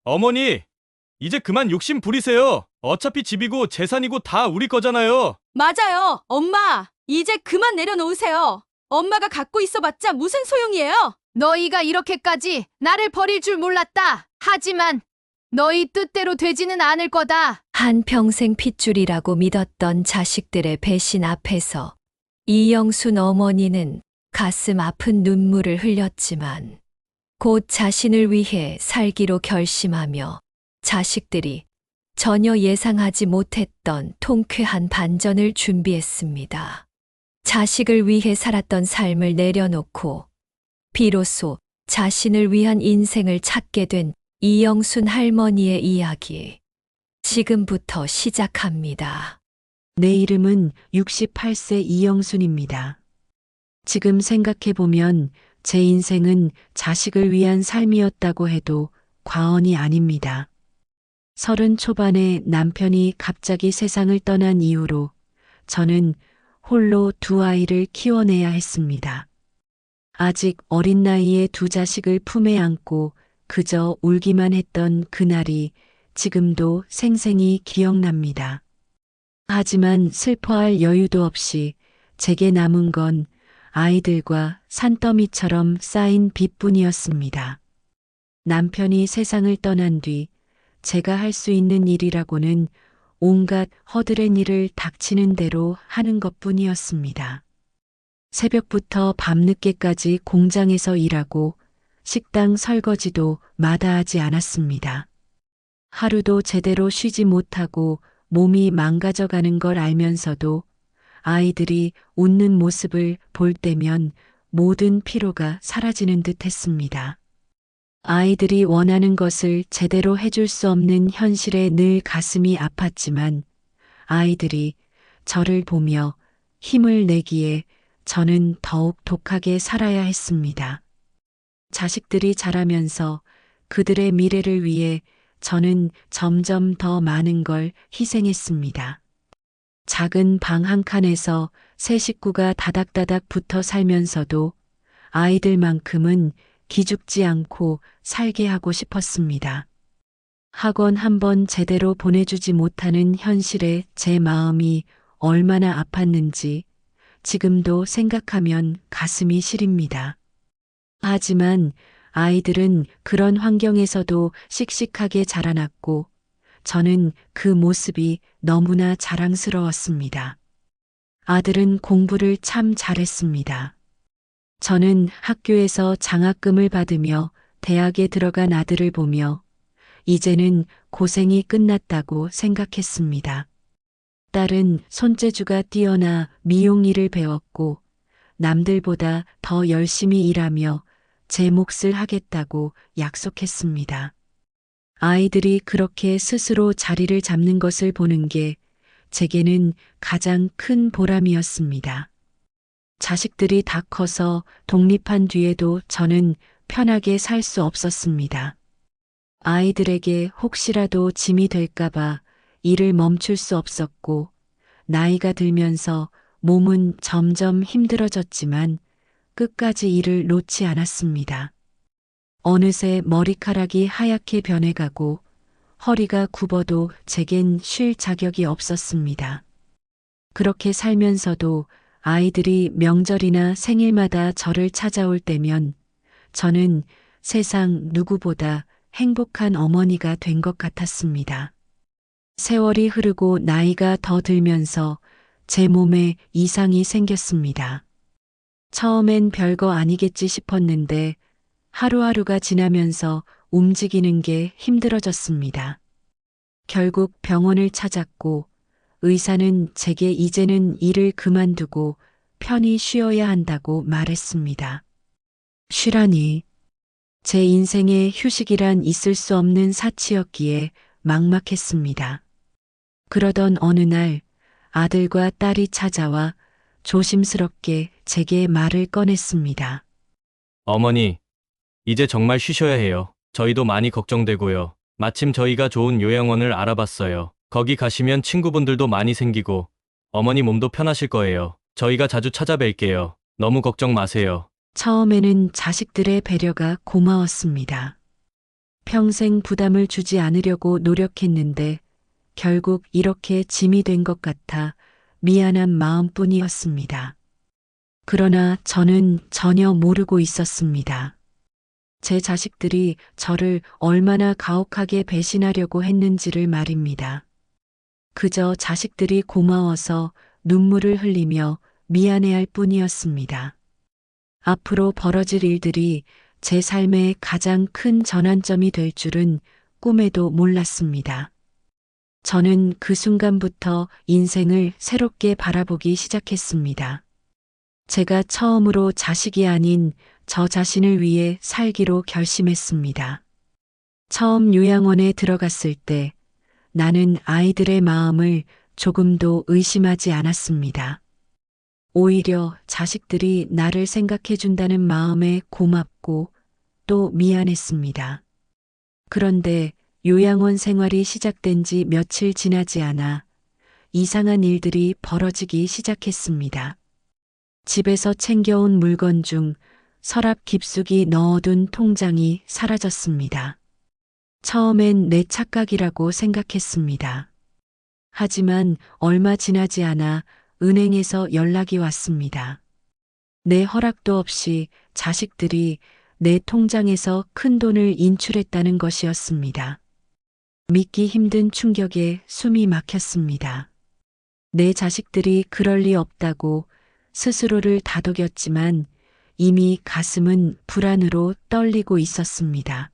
어머니, 이제 그만 욕심 부리세요. 어차피 집이고 재산이고 다 우리 거잖아요. 맞아요. 엄마, 이제 그만 내려놓으세요. 엄마가 갖고 있어봤자 무슨 소용이에요? 너희가 이렇게까지 나를 버릴 줄 몰랐다. 하지만 너희 뜻대로 되지는 않을 거다. 한평생 핏줄이라고 믿었던 자식들의 배신 앞에서 이영순 어머니는 가슴 아픈 눈물을 흘렸지만 곧 자신을 위해 살기로 결심하며 자식들이 전혀 예상하지 못했던 통쾌한 반전을 준비했습니다. 자식을 위해 살았던 삶을 내려놓고 비로소 자신을 위한 인생을 찾게 된 이영순 할머니의 이야기. 지금부터 시작합니다. 내 이름은 68세 이영순입니다. 지금 생각해보면 제 인생은 자식을 위한 삶이었다고 해도 과언이 아닙니다. 30 초반에 남편이 갑자기 세상을 떠난 이후로 저는 홀로 두 아이를 키워내야 했습니다. 아직 어린 나이에 두 자식을 품에 안고 그저 울기만 했던 그날이 지금도 생생히 기억납니다. 하지만 슬퍼할 여유도 없이 제게 남은 건 아이들과 산더미처럼 쌓인 빚뿐이었습니다. 남편이 세상을 떠난 뒤 제가 할 수 있는 일이라고는 온갖 허드렛 일을 닥치는 대로 하는 것뿐이었습니다. 새벽부터 밤늦게까지 공장에서 일하고 식당 설거지도 마다하지 않았습니다. 하루도 제대로 쉬지 못하고 몸이 망가져가는 걸 알면서도 아이들이 웃는 모습을 볼 때면 모든 피로가 사라지는 듯 했습니다. 아이들이 원하는 것을 제대로 해줄 수 없는 현실에 늘 가슴이 아팠지만 아이들이 저를 보며 힘을 내기에 저는 더욱 독하게 살아야 했습니다. 자식들이 자라면서 그들의 미래를 위해 저는 점점 더 많은 걸 희생했습니다. 작은 방 한 칸에서 세 식구가 다닥다닥 붙어 살면서도 아이들만큼은 기죽지 않고 살게 하고 싶었습니다. 학원 한번 제대로 보내주지 못하는 현실에 제 마음이 얼마나 아팠는지 지금도 생각하면 가슴이 시립니다. 하지만 아이들은 그런 환경에서도 씩씩하게 자라났고 저는 그 모습이 너무나 자랑스러웠습니다. 아들은 공부를 참 잘했습니다. 저는 학교에서 장학금을 받으며 대학에 들어간 아들을 보며 이제는 고생이 끝났다고 생각했습니다. 딸은 손재주가 뛰어나 미용 일을 배웠고 남들보다 더 열심히 일하며 제 몫을 하겠다고 약속했습니다. 아이들이 그렇게 스스로 자리를 잡는 것을 보는 게 제게는 가장 큰 보람이었습니다. 자식들이 다 커서 독립한 뒤에도 저는 편하게 살 수 없었습니다. 아이들에게 혹시라도 짐이 될까봐 일을 멈출 수 없었고 나이가 들면서 몸은 점점 힘들어졌지만 끝까지 일을 놓지 않았습니다. 어느새 머리카락이 하얗게 변해가고 허리가 굽어도 제겐 쉴 자격이 없었습니다. 그렇게 살면서도 아이들이 명절이나 생일마다 저를 찾아올 때면 저는 세상 누구보다 행복한 어머니가 된 것 같았습니다. 세월이 흐르고 나이가 더 들면서 제 몸에 이상이 생겼습니다. 처음엔 별거 아니겠지 싶었는데 하루하루가 지나면서 움직이는 게 힘들어졌습니다. 결국 병원을 찾았고 의사는 제게 이제는 일을 그만두고 편히 쉬어야 한다고 말했습니다. 쉬라니. 제 인생에 휴식이란 있을 수 없는 사치였기에 막막했습니다. 그러던 어느 날 아들과 딸이 찾아와 조심스럽게 제게 말을 꺼냈습니다. 어머니, 이제 정말 쉬셔야 해요. 저희도 많이 걱정되고요. 마침 저희가 좋은 요양원을 알아봤어요. 거기 가시면 친구분들도 많이 생기고 어머니 몸도 편하실 거예요. 저희가 자주 찾아뵐게요. 너무 걱정 마세요. 처음에는 자식들의 배려가 고마웠습니다. 평생 부담을 주지 않으려고 노력했는데 결국 이렇게 짐이 된 것 같아 미안한 마음뿐이었습니다. 그러나 저는 전혀 모르고 있었습니다. 제 자식들이 저를 얼마나 가혹하게 배신하려고 했는지를 말입니다. 그저 자식들이 고마워서 눈물을 흘리며 미안해할 뿐이었습니다. 앞으로 벌어질 일들이 제 삶의 가장 큰 전환점이 될 줄은 꿈에도 몰랐습니다. 저는 그 순간부터 인생을 새롭게 바라보기 시작했습니다. 제가 처음으로 자식이 아닌 저 자신을 위해 살기로 결심했습니다. 처음 요양원에 들어갔을 때 나는 아이들의 마음을 조금도 의심하지 않았습니다. 오히려 자식들이 나를 생각해 준다는 마음에 고맙고 또 미안했습니다. 그런데 요양원 생활이 시작된 지 며칠 지나지 않아 이상한 일들이 벌어지기 시작했습니다. 집에서 챙겨온 물건 중 서랍 깊숙이 넣어둔 통장이 사라졌습니다. 처음엔 내 착각이라고 생각했습니다. 하지만 얼마 지나지 않아 은행에서 연락이 왔습니다. 내 허락도 없이 자식들이 내 통장에서 큰 돈을 인출했다는 것이었습니다. 믿기 힘든 충격에 숨이 막혔습니다. 내 자식들이 그럴 리 없다고 스스로를 다독였지만 이미 가슴은 불안으로 떨리고 있었습니다.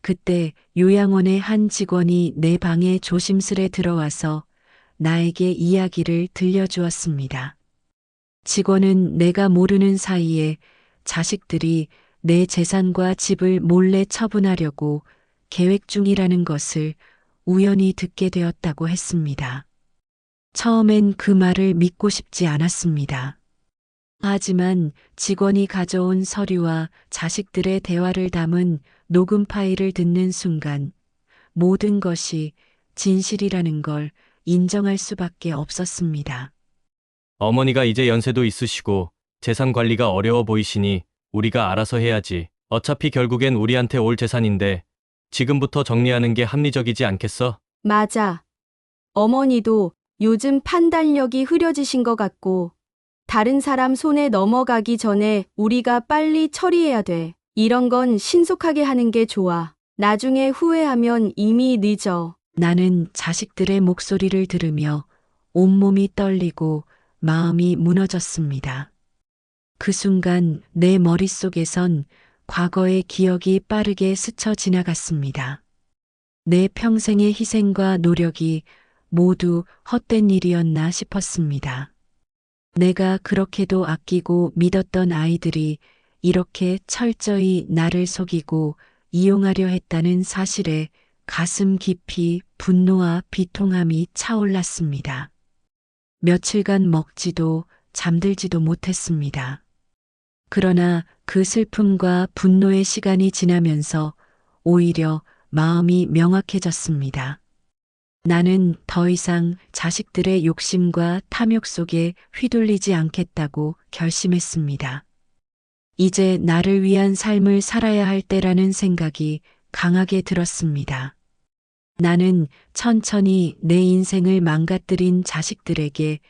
그때 요양원의 한 직원이 내 방에 조심스레 들어와서 나에게 이야기를 들려주었습니다. 직원은 내가 모르는 사이에 자식들이 내 재산과 집을 몰래 처분하려고 계획 중이라는 것을 우연히 듣게 되었다고 했습니다. 처음엔 그 말을 믿고 싶지 않았습니다. 하지만 직원이 가져온 서류와 자식들의 대화를 담은 녹음 파일을 듣는 순간 모든 것이 진실이라는 걸 인정할 수밖에 없었습니다. 어머니가 이제 연세도 있으시고 재산 관리가 어려워 보이시니 우리가 알아서 해야지. 어차피 결국엔 우리한테 올 재산인데 지금부터 정리하는 게 합리적이지 않겠어? 맞아. 어머니도 요즘 판단력이 흐려지신 것 같고 다른 사람 손에 넘어가기 전에 우리가 빨리 처리해야 돼. 이런 건 신속하게 하는 게 좋아. 나중에 후회하면 이미 늦어. 나는 자식들의 목소리를 들으며 온몸이 떨리고 마음이 무너졌습니다. 그 순간 내 머릿속에선 과거의 기억이 빠르게 스쳐 지나갔습니다. 내 평생의 희생과 노력이 모두 헛된 일이었나 싶었습니다. 내가 그렇게도 아끼고 믿었던 아이들이 이렇게 철저히 나를 속이고 이용하려 했다는 사실에 가슴 깊이 분노와 비통함이 차올랐습니다. 며칠간 먹지도 잠들지도 못했습니다. 그러나 그 슬픔과 분노의 시간이 지나면서 오히려 마음이 명확해졌습니다. 나는 더 이상 자식들의 욕심과 탐욕 속에 휘둘리지 않겠다고 결심했습니다. 이제 나를 위한 삶을 살아야 할 때라는 생각이 강하게 들었습니다. 나는 천천히 내 인생을 망가뜨린 자식들에게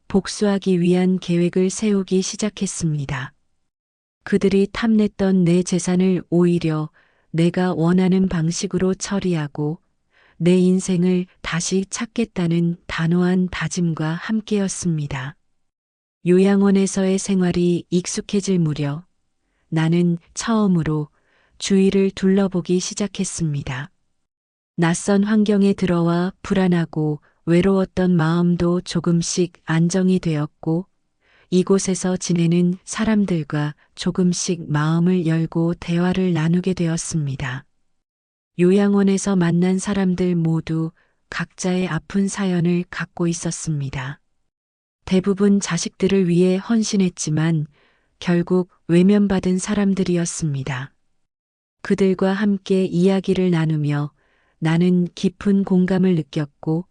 복수하기 위한 계획을 세우기 시작했습니다. 그들이 탐냈던 내 재산을 오히려 내가 원하는 방식으로 처리하고 내 인생을 다시 찾겠다는 단호한 다짐과 함께였습니다. 요양원에서의 생활이 익숙해질 무렵 나는 처음으로 주위를 둘러보기 시작했습니다. 낯선 환경에 들어와 불안하고 외로웠던 마음도 조금씩 안정이 되었고 이곳에서 지내는 사람들과 조금씩 마음을 열고 대화를 나누게 되었습니다. 요양원에서 만난 사람들 모두 각자의 아픈 사연을 갖고 있었습니다. 대부분 자식들을 위해 헌신했지만 결국 외면받은 사람들이었습니다. 그들과 함께 이야기를 나누며 나는 깊은 공감을 느꼈고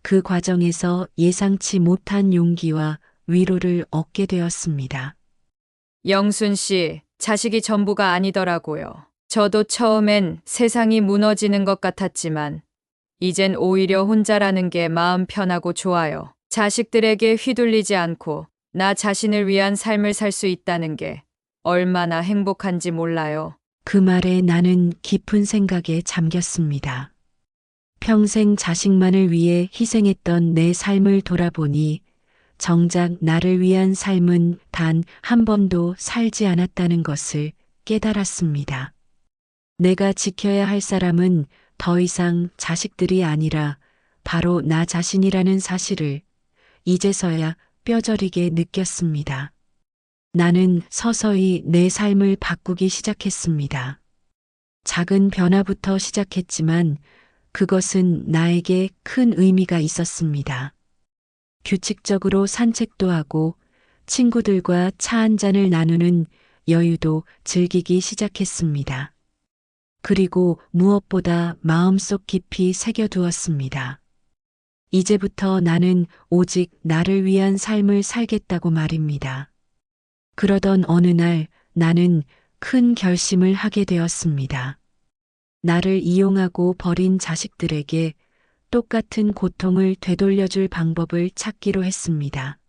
그 과정에서 예상치 못한 용기와 위로를 얻게 되었습니다. 영순 씨, 자식이 전부가 아니더라고요. 저도 처음엔 세상이 무너지는 것 같았지만 이젠 오히려 혼자라는 게 마음 편하고 좋아요. 자식들에게 휘둘리지 않고 나 자신을 위한 삶을 살 수 있다는 게 얼마나 행복한지 몰라요. 그 말에 나는 깊은 생각에 잠겼습니다. 평생 자식만을 위해 희생했던 내 삶을 돌아보니 정작 나를 위한 삶은 단 한 번도 살지 않았다는 것을 깨달았습니다. 내가 지켜야 할 사람은 더 이상 자식들이 아니라 바로 나 자신이라는 사실을 이제서야 뼈저리게 느꼈습니다. 나는 서서히 내 삶을 바꾸기 시작했습니다. 작은 변화부터 시작했지만 그것은 나에게 큰 의미가 있었습니다. 규칙적으로 산책도 하고 친구들과 차 한 잔을 나누는 여유도 즐기기 시작했습니다. 그리고 무엇보다 마음속 깊이 새겨두었습니다. 이제부터 나는 오직 나를 위한 삶을 살겠다고 말입니다. 그러던 어느 날 나는 큰 결심을 하게 되었습니다. 나를 이용하고 버린 자식들에게 똑같은 고통을 되돌려줄 방법을 찾기로 했습니다.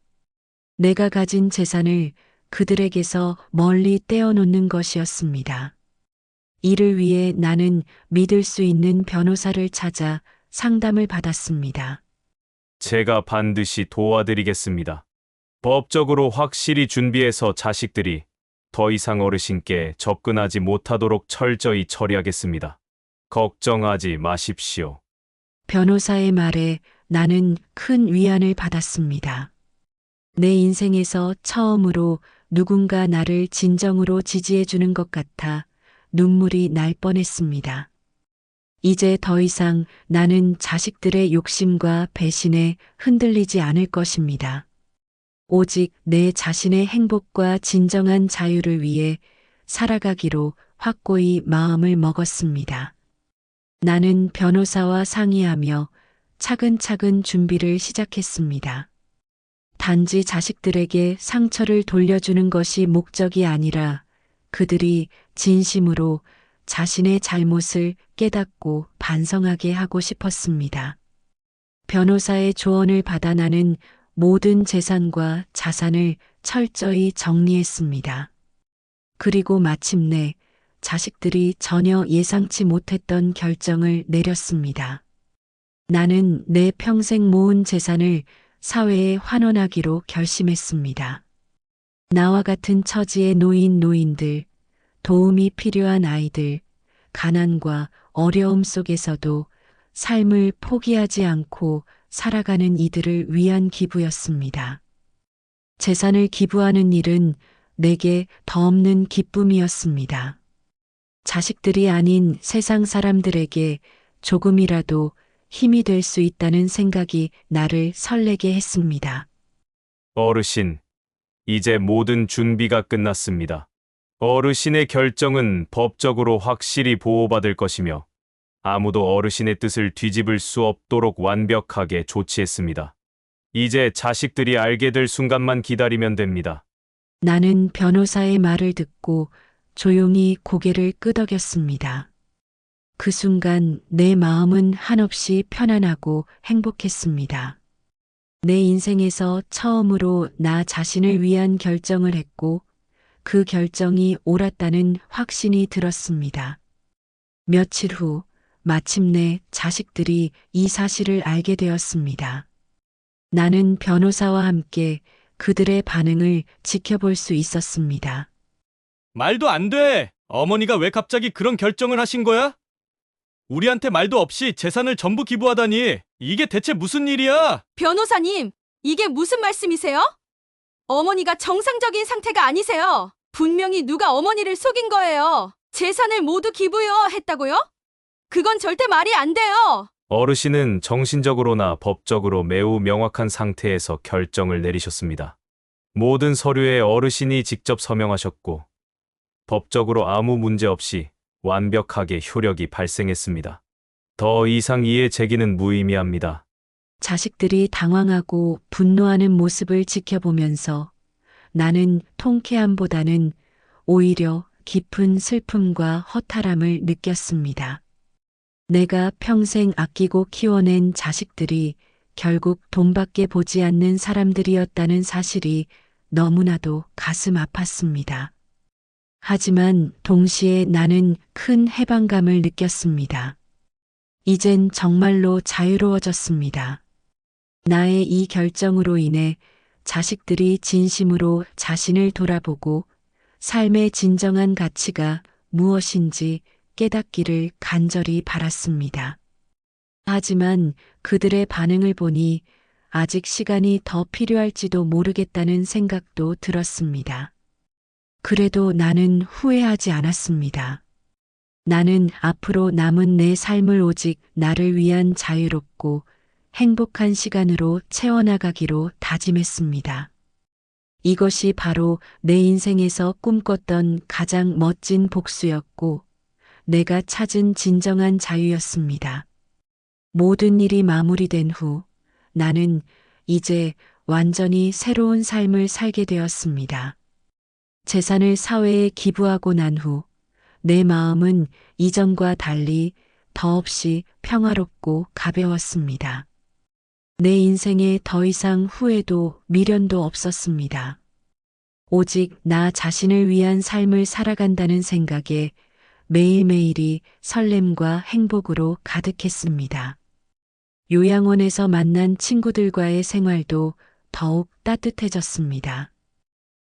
내가 가진 재산을 그들에게서 멀리 떼어놓는 것이었습니다. 이를 위해 나는 믿을 수 있는 변호사를 찾아 상담을 받았습니다. 제가 반드시 도와드리겠습니다. 법적으로 확실히 준비해서 자식들이 더 이상 어르신께 접근하지 못하도록 철저히 처리하겠습니다. 걱정하지 마십시오. 변호사의 말에 나는 큰 위안을 받았습니다. 내 인생에서 처음으로 누군가 나를 진정으로 지지해주는 것 같아 눈물이 날 뻔했습니다. 이제 더 이상 나는 자식들의 욕심과 배신에 흔들리지 않을 것입니다. 오직 내 자신의 행복과 진정한 자유를 위해 살아가기로 확고히 마음을 먹었습니다. 나는 변호사와 상의하며 차근차근 준비를 시작했습니다. 단지 자식들에게 상처를 돌려주는 것이 목적이 아니라 그들이 진심으로 자신의 잘못을 깨닫고 반성하게 하고 싶었습니다. 변호사의 조언을 받아 나는 모든 재산과 자산을 철저히 정리했습니다. 그리고 마침내 자식들이 전혀 예상치 못했던 결정을 내렸습니다. 나는 내 평생 모은 재산을 사회에 환원하기로 결심했습니다. 나와 같은 처지에 놓인 노인들, 도움이 필요한 아이들, 가난과 어려움 속에서도 삶을 포기하지 않고 살아가는 이들을 위한 기부였습니다. 재산을 기부하는 일은 내게 더없는 기쁨이었습니다. 자식들이 아닌 세상 사람들에게 조금이라도 힘이 될 수 있다는 생각이 나를 설레게 했습니다. 어르신, 이제 모든 준비가 끝났습니다. 어르신의 결정은 법적으로 확실히 보호받을 것이며 아무도 어르신의 뜻을 뒤집을 수 없도록 완벽하게 조치했습니다. 이제 자식들이 알게 될 순간만 기다리면 됩니다. 나는 변호사의 말을 듣고 조용히 고개를 끄덕였습니다. 그 순간 내 마음은 한없이 편안하고 행복했습니다. 내 인생에서 처음으로 나 자신을 위한 결정을 했고 그 결정이 옳았다는 확신이 들었습니다. 며칠 후 마침내 자식들이 이 사실을 알게 되었습니다. 나는 변호사와 함께 그들의 반응을 지켜볼 수 있었습니다. 말도 안 돼! 어머니가 왜 갑자기 그런 결정을 하신 거야? 우리한테 말도 없이 재산을 전부 기부하다니, 이게 대체 무슨 일이야? 변호사님, 이게 무슨 말씀이세요? 어머니가 정상적인 상태가 아니세요. 분명히 누가 어머니를 속인 거예요. 재산을 모두 기부요 했다고요? 그건 절대 말이 안 돼요. 어르신은 정신적으로나 법적으로 매우 명확한 상태에서 결정을 내리셨습니다. 모든 서류에 어르신이 직접 서명하셨고 법적으로 아무 문제 없이 완벽하게 효력이 발생했습니다. 더 이상 이의 제기는 무의미합니다. 자식들이 당황하고 분노하는 모습을 지켜보면서 나는 통쾌함보다는 오히려 깊은 슬픔과 허탈함을 느꼈습니다. 내가 평생 아끼고 키워낸 자식들이 결국 돈밖에 보지 않는 사람들이었다는 사실이 너무나도 가슴 아팠습니다. 하지만 동시에 나는 큰 해방감을 느꼈습니다. 이젠 정말로 자유로워졌습니다. 나의 이 결정으로 인해 자식들이 진심으로 자신을 돌아보고 삶의 진정한 가치가 무엇인지 깨닫기를 간절히 바랐습니다. 하지만 그들의 반응을 보니 아직 시간이 더 필요할지도 모르겠다는 생각도 들었습니다. 그래도 나는 후회하지 않았습니다. 나는 앞으로 남은 내 삶을 오직 나를 위한 자유롭고 행복한 시간으로 채워나가기로 다짐했습니다. 이것이 바로 내 인생에서 꿈꿨던 가장 멋진 복수였고 내가 찾은 진정한 자유였습니다. 모든 일이 마무리된 후 나는 이제 완전히 새로운 삶을 살게 되었습니다. 재산을 사회에 기부하고 난 후 내 마음은 이전과 달리 더없이 평화롭고 가벼웠습니다. 내 인생에 더 이상 후회도 미련도 없었습니다. 오직 나 자신을 위한 삶을 살아간다는 생각에 매일매일이 설렘과 행복으로 가득했습니다. 요양원에서 만난 친구들과의 생활도 더욱 따뜻해졌습니다.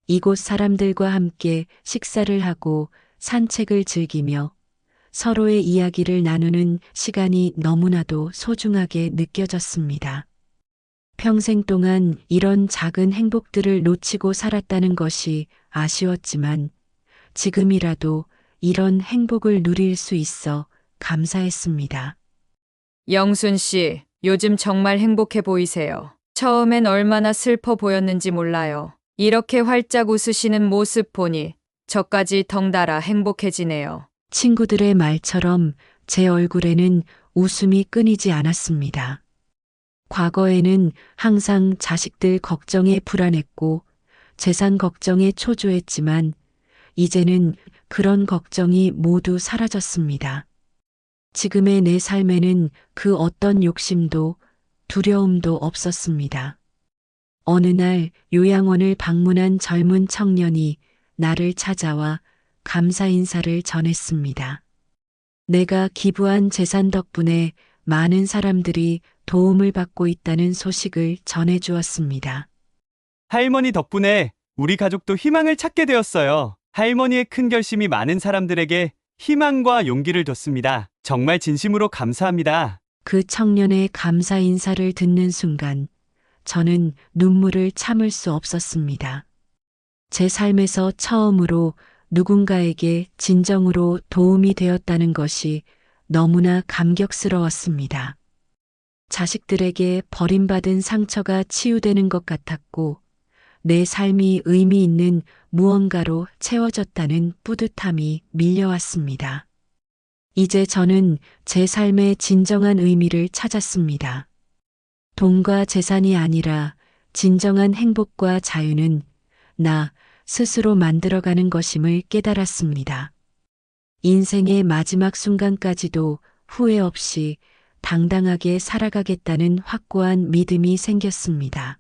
이곳 사람들과 함께 식사를 하고 산책을 즐기며 서로의 이야기를 나누는 시간이 너무나도 소중하게 느껴졌습니다. 평생 동안 이런 작은 행복들을 놓치고 살았다는 것이 아쉬웠지만 지금이라도 이런 행복을 누릴 수 있어 감사했습니다. 영순 씨, 요즘 정말 행복해 보이세요. 처음엔 얼마나 슬퍼 보였는지 몰라요. 이렇게 활짝 웃으시는 모습 보니 저까지 덩달아 행복해지네요. 친구들의 말처럼 제 얼굴에는 웃음이 끊이지 않았습니다. 과거에는 항상 자식들 걱정에 불안했고 재산 걱정에 초조했지만 이제는 그런 걱정이 모두 사라졌습니다. 지금의 내 삶에는 그 어떤 욕심도 두려움도 없었습니다. 어느 날 요양원을 방문한 젊은 청년이 나를 찾아와 감사 인사를 전했습니다. 내가 기부한 재산 덕분에 많은 사람들이 도움을 받고 있다는 소식을 전해주었습니다. 할머니 덕분에 우리 가족도 희망을 찾게 되었어요. 할머니의 큰 결심이 많은 사람들에게 희망과 용기를 줬습니다. 정말 진심으로 감사합니다. 그 청년의 감사 인사를 듣는 순간 저는 눈물을 참을 수 없었습니다. 제 삶에서 처음으로 누군가에게 진정으로 도움이 되었다는 것이 너무나 감격스러웠습니다. 자식들에게 버림받은 상처가 치유되는 것 같았고 내 삶이 의미 있는 무언가로 채워졌다는 뿌듯함이 밀려왔습니다. 이제 저는 제 삶의 진정한 의미를 찾았습니다. 돈과 재산이 아니라 진정한 행복과 자유는 나 스스로 만들어가는 것임을 깨달았습니다. 인생의 마지막 순간까지도 후회 없이 당당하게 살아가겠다는 확고한 믿음이 생겼습니다.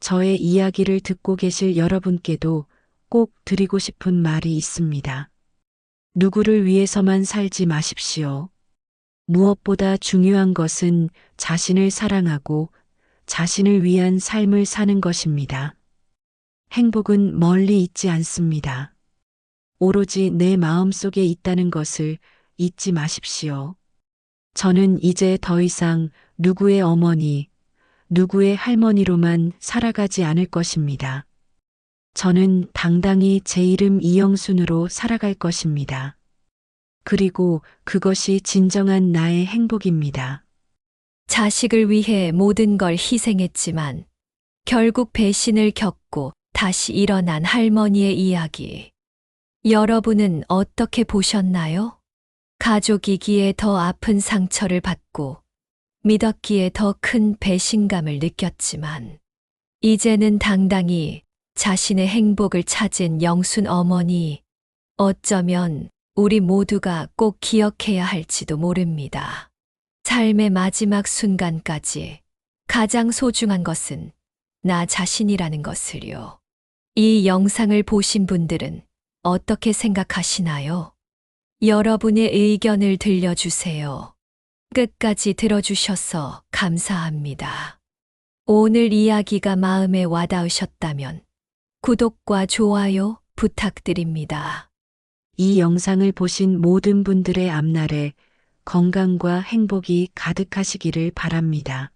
저의 이야기를 듣고 계실 여러분께도 꼭 드리고 싶은 말이 있습니다. 누구를 위해서만 살지 마십시오. 무엇보다 중요한 것은 자신을 사랑하고 자신을 위한 삶을 사는 것입니다. 행복은 멀리 있지 않습니다. 오로지 내 마음 속에 있다는 것을 잊지 마십시오. 저는 이제 더 이상 누구의 어머니, 누구의 할머니로만 살아가지 않을 것입니다. 저는 당당히 제 이름 이영순으로 살아갈 것입니다. 그리고 그것이 진정한 나의 행복입니다. 자식을 위해 모든 걸 희생했지만 결국 배신을 겪고 다시 일어난 할머니의 이야기. 여러분은 어떻게 보셨나요? 가족이기에 더 아픈 상처를 받고 믿었기에 더 큰 배신감을 느꼈지만 이제는 당당히 자신의 행복을 찾은 영순 어머니, 어쩌면 우리 모두가 꼭 기억해야 할지도 모릅니다. 삶의 마지막 순간까지 가장 소중한 것은 나 자신이라는 것을요. 이 영상을 보신 분들은 어떻게 생각하시나요? 여러분의 의견을 들려주세요. 끝까지 들어주셔서 감사합니다. 오늘 이야기가 마음에 와닿으셨다면 구독과 좋아요 부탁드립니다. 이 영상을 보신 모든 분들의 앞날에 건강과 행복이 가득하시기를 바랍니다.